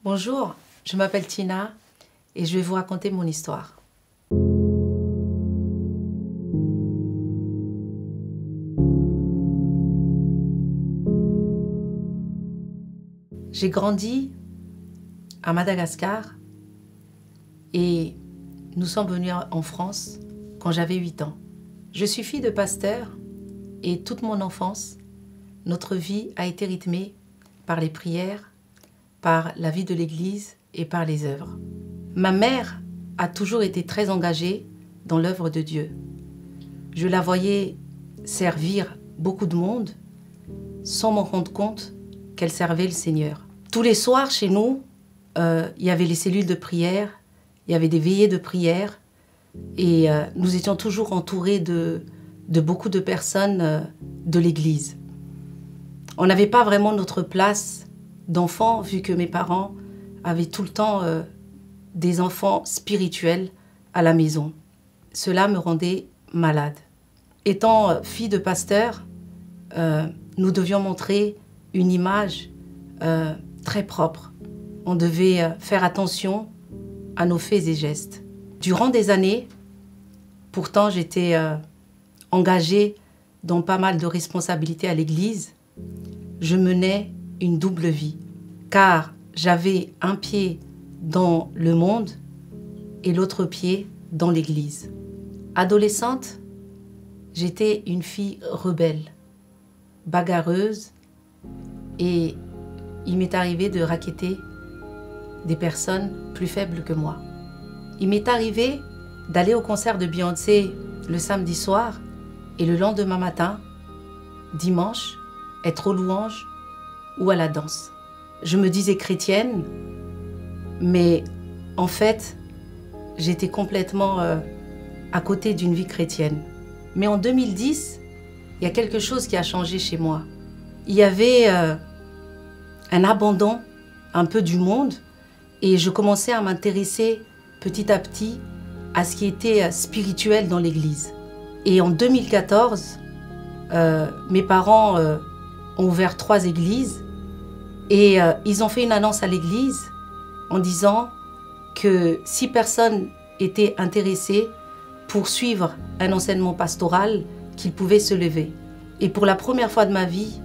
Bonjour, je m'appelle Tina et je vais vous raconter mon histoire. J'ai grandi à Madagascar et nous sommes venus en France quand j'avais 8 ans. Je suis fille de pasteur et toute mon enfance, notre vie a été rythmée par les prières, par la vie de l'Église et par les œuvres. Ma mère a toujours été très engagée dans l'œuvre de Dieu. Je la voyais servir beaucoup de monde sans m'en rendre compte qu'elle servait le Seigneur. Tous les soirs chez nous, il y avait les cellules de prière, il y avait des veillées de prière et nous étions toujours entourés de beaucoup de personnes de l'Église. On n'avait pas vraiment notre place d'enfants, vu que mes parents avaient tout le temps des enfants spirituels à la maison. Cela me rendait malade. Étant fille de pasteur, nous devions montrer une image très propre. On devait faire attention à nos faits et gestes. Durant des années, pourtant j'étais engagée dans pas mal de responsabilités à l'église, je menais une double vie, car j'avais un pied dans le monde et l'autre pied dans l'église. Adolescente, j'étais une fille rebelle, bagarreuse, et il m'est arrivé de racketter des personnes plus faibles que moi. Il m'est arrivé d'aller au concert de Beyoncé le samedi soir et le lendemain matin, dimanche, être aux louanges ou à la danse. Je me disais chrétienne, mais en fait, j'étais complètement à côté d'une vie chrétienne. Mais en 2010, il y a quelque chose qui a changé chez moi. Il y avait un abandon un peu du monde et je commençais à m'intéresser petit à petit à ce qui était spirituel dans l'église. Et en 2014, mes parents ont ouvert 3 églises et ils ont fait une annonce à l'église en disant que si personne était intéressé pour suivre un enseignement pastoral, qu'il pouvait se lever. Et pour la première fois de ma vie,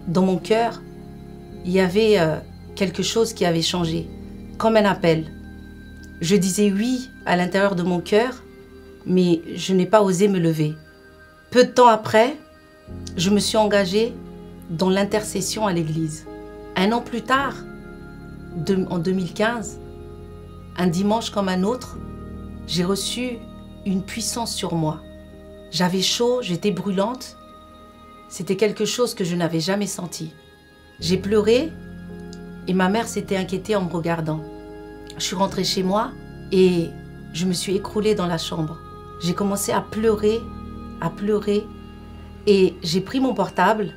dans mon cœur, il y avait quelque chose qui avait changé, comme un appel. Je disais oui à l'intérieur de mon cœur, mais je n'ai pas osé me lever. Peu de temps après, je me suis engagée dans l'intercession à l'église. 1 an plus tard, en 2015, un dimanche comme un autre, j'ai reçu une puissance sur moi. J'avais chaud, j'étais brûlante. C'était quelque chose que je n'avais jamais senti. J'ai pleuré et ma mère s'était inquiétée en me regardant. Je suis rentrée chez moi et je me suis écroulée dans la chambre. J'ai commencé à pleurer et j'ai pris mon portable.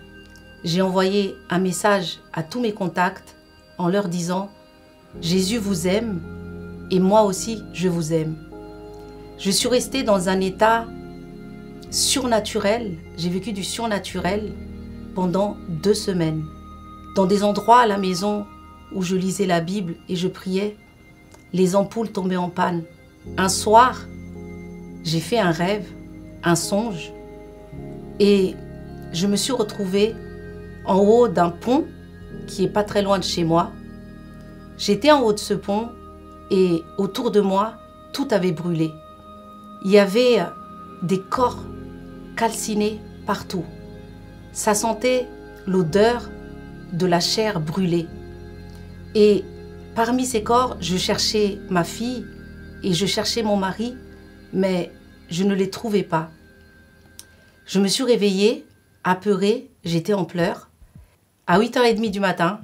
J'ai envoyé un message à tous mes contacts en leur disant « Jésus vous aime et moi aussi je vous aime ». Je suis restée dans un état surnaturel. J'ai vécu du surnaturel pendant 2 semaines. Dans des endroits à la maison où je lisais la Bible et je priais, les ampoules tombaient en panne. Un soir, j'ai fait un rêve, un songe, et je me suis retrouvée en haut d'un pont qui est pas très loin de chez moi. J'étais en haut de ce pont et autour de moi, tout avait brûlé. Il y avait des corps calcinés partout. Ça sentait l'odeur de la chair brûlée. Et parmi ces corps, je cherchais ma fille et je cherchais mon mari, mais je ne les trouvais pas. Je me suis réveillée, apeurée, j'étais en pleurs. À 8h30 du matin,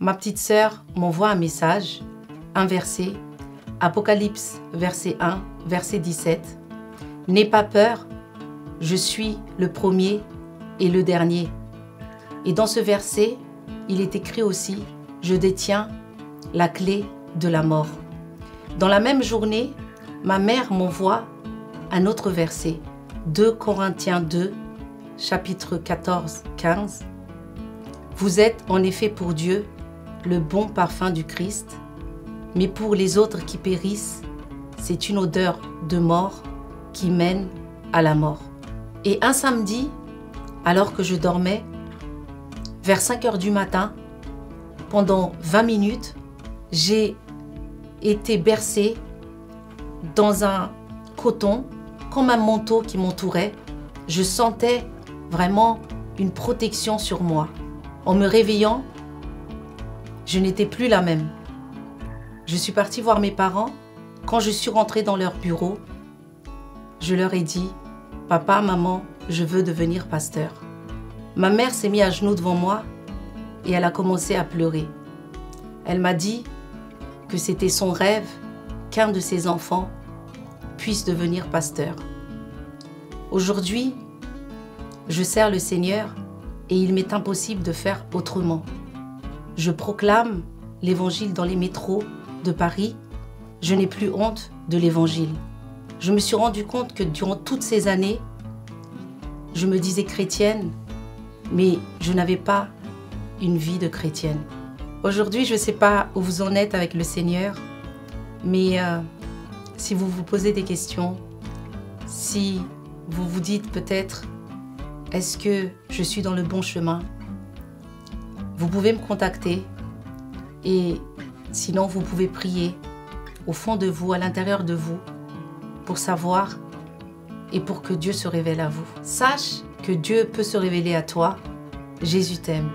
ma petite sœur m'envoie un message, un verset, Apocalypse, verset 1, verset 17. « N'aie pas peur, je suis le premier et le dernier. » Et dans ce verset, il est écrit aussi « Je détiens la clé de la mort. » Dans la même journée, ma mère m'envoie un autre verset, 2 Corinthiens 2, chapitre 14, 15. « Vous êtes en effet pour Dieu le bon parfum du Christ, mais pour les autres qui périssent, c'est une odeur de mort qui mène à la mort. Et un samedi, alors que je dormais, vers 5 heures du matin, pendant 20 minutes, j'ai été bercée dans un coton, comme un manteau qui m'entourait. Je sentais vraiment une protection sur moi. En me réveillant, je n'étais plus la même. Je suis partie voir mes parents. Quand je suis rentrée dans leur bureau, je leur ai dit « Papa, maman, je veux devenir pasteur ». Ma mère s'est mise à genoux devant moi et elle a commencé à pleurer. Elle m'a dit que c'était son rêve qu'un de ses enfants puisse devenir pasteur. Aujourd'hui, je sers le Seigneur et il m'est impossible de faire autrement. Je proclame l'évangile dans les métros de Paris. Je n'ai plus honte de l'évangile. Je me suis rendu compte que durant toutes ces années, je me disais chrétienne, mais je n'avais pas une vie de chrétienne. Aujourd'hui, je ne sais pas où vous en êtes avec le Seigneur, mais si vous vous posez des questions, si vous vous dites peut-être « Est-ce que je suis dans le bon chemin ?» Vous pouvez me contacter et sinon vous pouvez prier au fond de vous, à l'intérieur de vous, pour savoir et pour que Dieu se révèle à vous. Sache que Dieu peut se révéler à toi. Jésus t'aime.